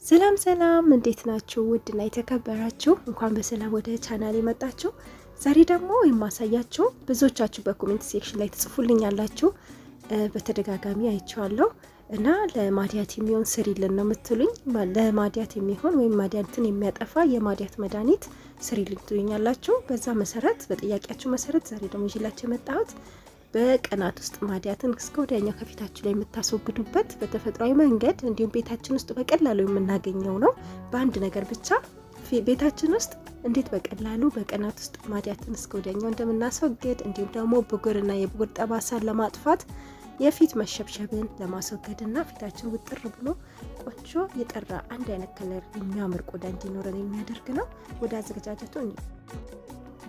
ሰላም ሰላም እንዴት ናችሁ? ውድና የተከበራችሁ እንኳን በሰላም ወደ ቻናሌ መጣችሁ። ዛሬ ደግሞ የማሳያችሁ ብዙዎቻችሁ በኮሜንት ሴክሽን ላይ ትጽፉልኛላችሁ በተደጋጋሚ አይቻለሁ እና ለማዲያት የሚሆን ስሪልን ነው የምትሉኝ። ለማዲያት የሚሆን ወይም ማዲያትን የሚያጠፋ የማዲያት መድኃኒት ስሪልን ትሉኛላችሁ። በዛ መሰረት በጥያቄያችሁ መሰረት ዛሬ ደግሞ ይዤላችሁ የመጣሁት በቀናት ውስጥ ማዲያትን እስከ ወዲያኛው ከፊታችን ላይ የምታስወግዱበት በተፈጥሯዊ መንገድ እንዲሁም ቤታችን ውስጥ በቀላሉ የምናገኘው ነው። በአንድ ነገር ብቻ ቤታችን ውስጥ እንዴት በቀላሉ በቀናት ውስጥ ማዲያትን እስከ ወዲያኛው እንደምናስወግድ እንዲሁም ደግሞ ብጉርና የብጉር ጠባሳን ለማጥፋት የፊት መሸብሸብን ለማስወገድና ፊታችን ውጥር ብሎ ቆንጆ የጠራ አንድ አይነት ከለር የሚያምር ቆዳ እንዲኖረን የሚያደርግ ነው። ወደ አዘገጃጀቱ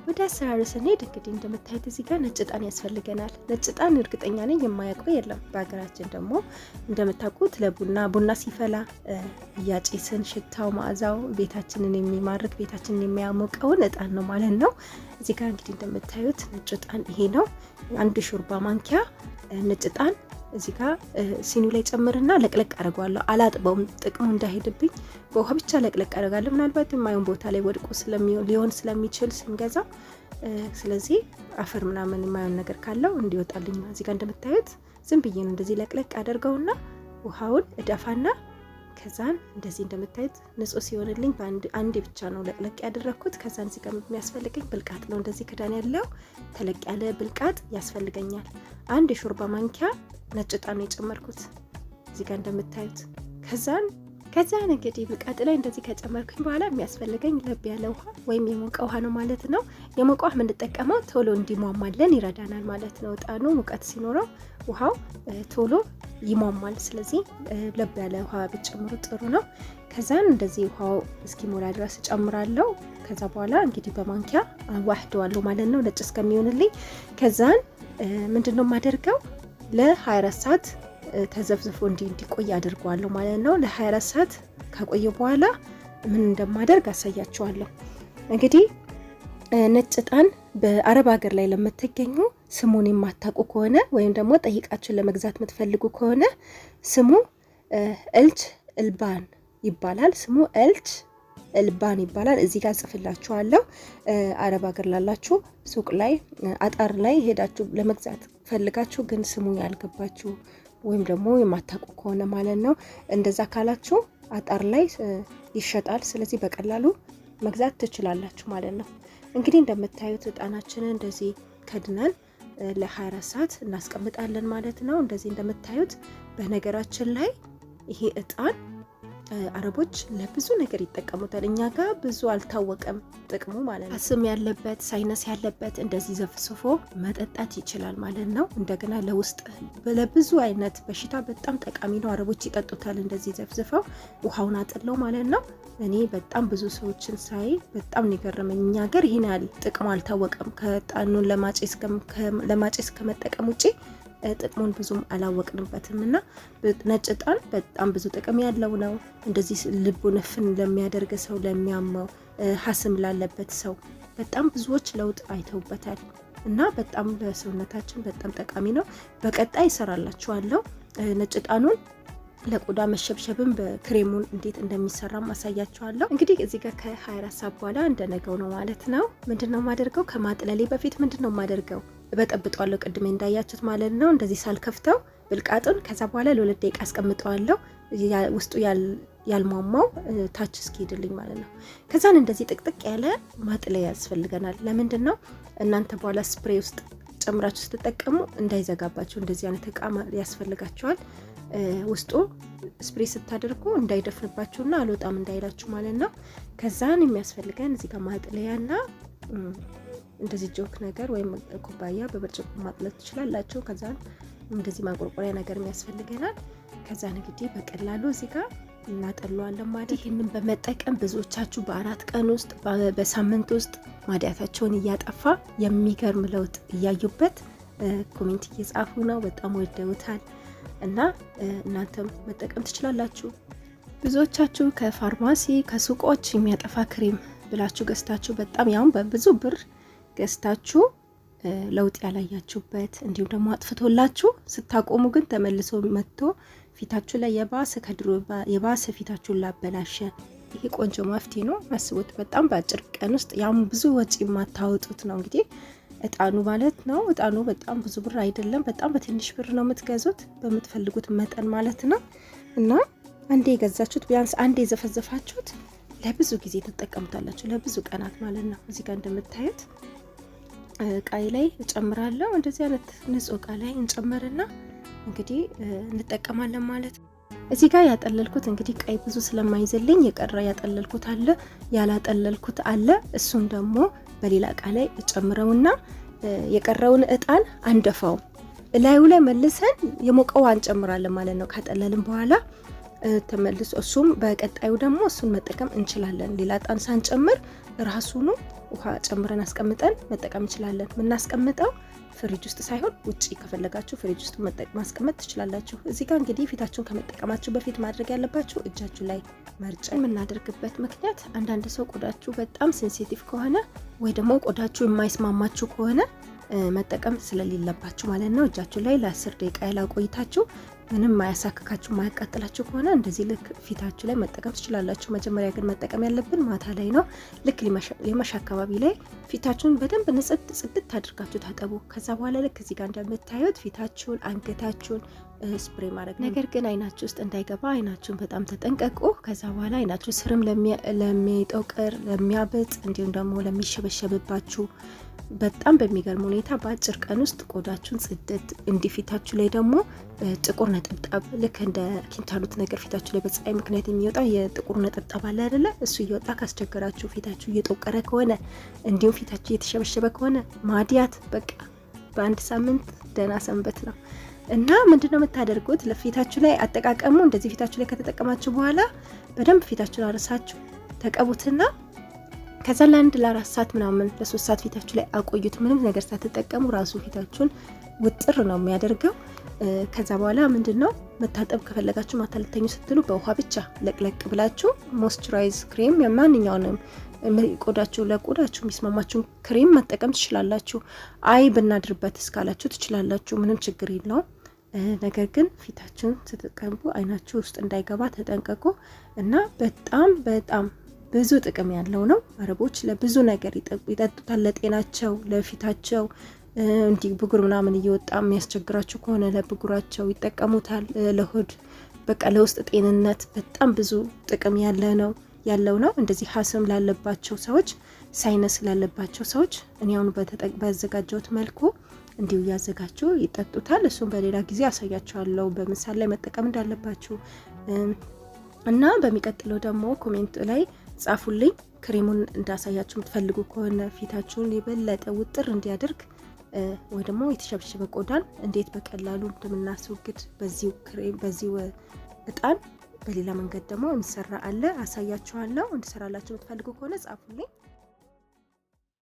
ወደ አሰራሩ ስንሄድ እንግዲህ እንደምታዩት እዚህ ጋር ነጭ ዕጣን ያስፈልገናል። ነጭ ዕጣን እርግጠኛ ነኝ የማያውቀው የለም። በሀገራችን ደግሞ እንደምታውቁት ቡና ሲፈላ እያጨስን ሽታው መዓዛው ቤታችንን የሚማርክ ቤታችንን የሚያሞቀውን ዕጣን ነው ማለት ነው። እዚህ ጋር እንግዲህ እንደምታዩት ነጭ ዕጣን ይሄ ነው። አንድ ሾርባ ማንኪያ ነጭ ዕጣን እዚህ ጋር ሲኒ ላይ ጨምርና ለቅለቅ አደርጋለሁ። አላጥበውም፣ ጥቅሙ እንዳይሄድብኝ በውሃ ብቻ ለቅለቅ አደርጋለሁ። ምናልባት የማይሆን ቦታ ላይ ወድቆ ሊሆን ስለሚችል ስንገዛ፣ ስለዚህ አፈር ምናምን የማይሆን ነገር ካለው እንዲወጣልኝ ነው። እዚህ ጋር እንደምታዩት ዝም ብዬ ነው እንደዚህ ለቅለቅ አደርገውና ውሃውን እደፋና ከዛን እንደዚህ እንደምታዩት ንጹህ ሲሆንልኝ አንዴ ብቻ ነው ለቅለቅ ያደረኩት። ከዛን እዚህ ጋር የሚያስፈልገኝ ብልቃጥ ነው። እንደዚህ ክዳን ያለው ተለቅ ያለ ብልቃጥ ያስፈልገኛል። አንድ የሾርባ ማንኪያ ነጭ ዕጣን ነው የጨመርኩት እዚህ ጋር እንደምታዩት። ከዛን እንግዲህ ብልቃጥ ላይ እንደዚህ ከጨመርኩኝ በኋላ የሚያስፈልገኝ ለብ ያለ ውሃ ወይም የሞቀ ውሃ ነው ማለት ነው። የሞቀ ውሃ የምንጠቀመው ቶሎ እንዲሟሟልን ይረዳናል ማለት ነው። ዕጣኑ ሙቀት ሲኖረው ውሃው ቶሎ ይሟሟል። ስለዚህ ለብ ያለ ውሃ ብትጨምሩ ጥሩ ነው። ከዛን እንደዚህ ውሃው እስኪሞላ ድረስ ጨምራለሁ። ከዛ በኋላ እንግዲህ በማንኪያ አዋህደዋለሁ ማለት ነው ነጭ እስከሚሆንልኝ። ከዛን ምንድነው የማደርገው ለ24 ሰዓት ተዘፍዝፎ እንዲቆይ አድርጓለሁ ማለት ነው። ለ24 ሰዓት ከቆየ በኋላ ምን እንደማደርግ አሳያችኋለሁ። እንግዲህ ነጭ ዕጣን በአረብ ሀገር ላይ ለምትገኙ ስሙን የማታውቁ ከሆነ ወይም ደግሞ ጠይቃችሁን ለመግዛት የምትፈልጉ ከሆነ ስሙ እልች እልባን ይባላል። ስሙ እልች እልባን ይባላል። እዚህ ጋር ጽፍላችኋለሁ። አረብ ሀገር ላላችሁ ሱቅ ላይ አጣር ላይ ሄዳችሁ ለመግዛት ፈልጋችሁ ግን ስሙ ያልገባችሁ ወይም ደግሞ የማታውቁ ከሆነ ማለት ነው፣ እንደዛ ካላችሁ አጣር ላይ ይሸጣል። ስለዚህ በቀላሉ መግዛት ትችላላችሁ ማለት ነው። እንግዲህ እንደምታዩት ዕጣናችንን እንደዚህ ከድነን ለ24 ሰዓት እናስቀምጣለን ማለት ነው። እንደዚህ እንደምታዩት በነገራችን ላይ ይሄ ዕጣን አረቦች ለብዙ ነገር ይጠቀሙታል። እኛ ጋር ብዙ አልታወቀም ጥቅሙ ማለት ነው። አስም ያለበት ሳይነስ ያለበት እንደዚህ ዘፍስፎ መጠጣት ይችላል ማለት ነው። እንደገና ለውስጥ ለብዙ አይነት በሽታ በጣም ጠቃሚ ነው። አረቦች ይጠጡታል እንደዚህ ዘፍዝፈው ውሃውን አጥለው ማለት ነው። እኔ በጣም ብዙ ሰዎችን ሳይ በጣም ነው የገረመኝ። እኛ ሀገር ይሄን ያህል ጥቅሙ አልታወቀም። ከዕጣኑን ለማጨስ ከመጠቀም ውጪ ጥቅሙን ብዙም አላወቅንበትም እና ነጭ ዕጣን በጣም ብዙ ጥቅም ያለው ነው። እንደዚህ ልቡን እፍን ለሚያደርግ ሰው፣ ለሚያመው ሀስም ላለበት ሰው በጣም ብዙዎች ለውጥ አይተውበታል እና በጣም ለሰውነታችን በጣም ጠቃሚ ነው። በቀጣይ እሰራላችኋለሁ ነጭ ዕጣኑን ለቆዳ መሸብሸብን በክሬሙን እንዴት እንደሚሰራ ማሳያችኋለሁ። እንግዲህ እዚህ ጋር ከ24 ሰዓት በኋላ እንደነገው ነው ማለት ነው። ምንድነው ማደርገው? ከማጥለሌ በፊት ምንድነው ማደርገው? በጠብጠዋለሁ ቅድሜ እንዳያችሁት ማለት ነው። እንደዚህ ሳልከፍተው ብልቃጡን ከዛ በኋላ ለ2 ደቂቃ አስቀምጠዋለሁ ውስጡ ያልሟሟው ታች እስኪሄድልኝ ማለት ነው። ከዛን እንደዚህ ጥቅጥቅ ያለ ማጥለያ ያስፈልገናል። ለምንድነው? እናንተ በኋላ ስፕሬይ ውስጥ ጨምራችሁ ስትጠቀሙ እንዳይዘጋባችሁ እንደዚህ አይነት እቃ ያስፈልጋችኋል። ውስጡ ስፕሬይ ስታደርጉ እንዳይደፍንባችሁና አልወጣም እንዳይላችሁ ማለት ነው። ከዛን የሚያስፈልገን እዚህ ጋር ማጥለያና እንደዚህ ጆክ ነገር ወይም ኩባያ በብርጭቆ ማጥለት ትችላላችሁ። ከዛን እንደዚህ ማቆርቆሪያ ነገር የሚያስፈልገናል። ከዛን እንግዲህ በቀላሉ እዚህ ጋር እናጠለዋለን ማለት። ይህንን በመጠቀም ብዙዎቻችሁ በ4 ቀን ውስጥ በሳምንት ውስጥ ማዲያታቸውን እያጠፋ የሚገርም ለውጥ እያዩበት ኮሜንት እየጻፉ ነው። በጣም ወደውታል እና እናንተም መጠቀም ትችላላችሁ። ብዙዎቻችሁ ከፋርማሲ ከሱቆች የሚያጠፋ ክሬም ብላችሁ ገዝታችሁ በጣም ያው በብዙ ብር ገዝታችሁ ለውጥ ያላያችሁበት እንዲሁም ደግሞ አጥፍቶላችሁ ስታቆሙ ግን ተመልሶ መጥቶ ፊታችሁ ላይ ከድሮ የባሰ ፊታችሁን ላበላሸ ይሄ ቆንጆ መፍትሄ ነው። አስቡት፣ በጣም በአጭር ቀን ውስጥ ያም ብዙ ወጪ የማታወጡት ነው። እንግዲህ እጣኑ ማለት ነው። እጣኑ በጣም ብዙ ብር አይደለም፣ በጣም በትንሽ ብር ነው የምትገዙት በምትፈልጉት መጠን ማለት ነው። እና አንዴ የገዛችሁት ቢያንስ አንዴ የዘፈዘፋችሁት ለብዙ ጊዜ ትጠቀሙታላችሁ፣ ለብዙ ቀናት ማለት ነው። እዚህ ጋር እንደምታዩት እቃይ ላይ እጨምራለሁ። እንደዚህ አይነት ንጹህ እቃ ላይ እንጨምርና እንግዲህ እንጠቀማለን ማለት ነው። እዚህ ጋር ያጠለልኩት እንግዲህ ቀይ ብዙ ስለማይዘልኝ የቀረ ያጠለልኩት አለ፣ ያላጠለልኩት አለ። እሱን ደግሞ በሌላ እቃ ላይ እጨምረውና የቀረውን እጣን አንደፋው፣ ላዩ ላይ መልሰን የሞቀው እንጨምራለን ማለት ነው። ካጠለልን በኋላ ተመልሶ እሱም በቀጣዩ ደግሞ እሱን መጠቀም እንችላለን። ሌላ እጣን ሳንጨምር ራሱኑ ውሃ ጨምረን አስቀምጠን መጠቀም እንችላለን። የምናስቀምጠው ፍሪጅ ውስጥ ሳይሆን ውጪ ከፈለጋችሁ ፍሪጅ ውስጥ ማስቀመጥ ትችላላችሁ። እዚህ ጋር እንግዲህ ፊታችሁን ከመጠቀማችሁ በፊት ማድረግ ያለባችሁ እጃችሁ ላይ መርጨን የምናደርግበት ምክንያት አንዳንድ ሰው ቆዳችሁ በጣም ሴንሲቲቭ ከሆነ ወይ ደግሞ ቆዳችሁ የማይስማማችሁ ከሆነ መጠቀም ስለሌለባችሁ ማለት ነው። እጃችሁ ላይ ለ10 ደቂቃ ያላቆይታችሁ ምንም ማያሳክካችሁ ማያቃጥላችሁ ከሆነ እንደዚህ ልክ ፊታችሁ ላይ መጠቀም ትችላላችሁ። መጀመሪያ ግን መጠቀም ያለብን ማታ ላይ ነው። ልክ ሊመሽ አካባቢ ላይ ፊታችሁን በደንብ ጽድት አድርጋችሁ ታጠቡ። ከዛ በኋላ ልክ እዚህ ጋር እንደምታዩት ፊታችሁን፣ አንገታችሁን ስፕሬ ማድረግ። ነገር ግን አይናችሁ ውስጥ እንዳይገባ አይናችሁን በጣም ተጠንቀቁ። ከዛ በኋላ አይናችሁ ስርም ለሚጠውቅር፣ ለሚያብጥ እንዲሁም ደግሞ ለሚሸበሸብባችሁ በጣም በሚገርም ሁኔታ በአጭር ቀን ውስጥ ቆዳችሁን ጽድት እንዲፊታችሁ ላይ ደግሞ ጥቁር ነጠብጣብ ልክ እንደ ኪንታሉት ነገር ፊታችሁ ላይ በፀሐይ ምክንያት የሚወጣ የጥቁር ነጠብጣብ አለ አይደለ? እሱ እየወጣ ካስቸገራችሁ፣ ፊታችሁ እየጠቆረ ከሆነ እንዲሁም ፊታችሁ እየተሸበሸበ ከሆነ ማዲያት በቃ በአንድ ሳምንት ደህና ሰንበት ነው። እና ምንድነው የምታደርጉት? ለፊታችሁ ላይ አጠቃቀሙ እንደዚህ ፊታችሁ ላይ ከተጠቀማችሁ በኋላ በደንብ ፊታችሁን አርሳችሁ ተቀቡትና ከዛ ለ4 ሰዓት ምናምን ለ3 ሰዓት ፊታችሁ ላይ አቆዩት። ምንም ነገር ሳትጠቀሙ ራሱ ፊታችሁን ውጥር ነው የሚያደርገው። ከዛ በኋላ ምንድነው መታጠብ ከፈለጋችሁ ማታ ልተኙ ስትሉ በውሃ ብቻ ለቅለቅ ብላችሁ ሞይስቸራይዝ ክሬም የማንኛውንም ለቆዳችሁ የሚስማማችሁ ክሬም መጠቀም ትችላላችሁ። አይ ብናድርበት እስካላችሁ ትችላላችሁ፣ ምንም ችግር የለውም። ነገር ግን ፊታችሁን ስትቀቡ አይናችሁ ውስጥ እንዳይገባ ተጠንቀቁ። እና በጣም ብዙ ጥቅም ያለው ነው። አረቦች ለብዙ ነገር ይጠጡታል፣ ለጤናቸው፣ ለፊታቸው እንዲህ ብጉር ምናምን እየወጣ የሚያስቸግራችሁ ከሆነ ለብጉራቸው ይጠቀሙታል። ለሆድ በቃ ለውስጥ ጤንነት በጣም ብዙ ጥቅም ያለው ነው። እንደዚህ ሀስም ላለባቸው ሰዎች፣ ሳይነስ ላለባቸው ሰዎች እኔ አሁን ባዘጋጀሁት መልኩ እንዲሁ እያዘጋጁ ይጠጡታል። እሱም በሌላ ጊዜ አሳያችኋለሁ በምሳሌ ላይ መጠቀም እንዳለባችሁ። እና በሚቀጥለው ደግሞ ኮሜንት ላይ ጻፉልኝ ክሬሙን እንዳሳያችሁ የምትፈልጉ ከሆነ ፊታችሁን የበለጠ ውጥር እንዲያደርግ ወይ ደግሞ የተሸበሸበ ቆዳን እንዴት በቀላሉ እንደምናስወግድ በዚሁ እጣን በሌላ መንገድ ደግሞ የሚሰራ አለ፣ አሳያችኋለሁ። እንድሰራላችሁ የምትፈልጉ ከሆነ ጻፉልኝ።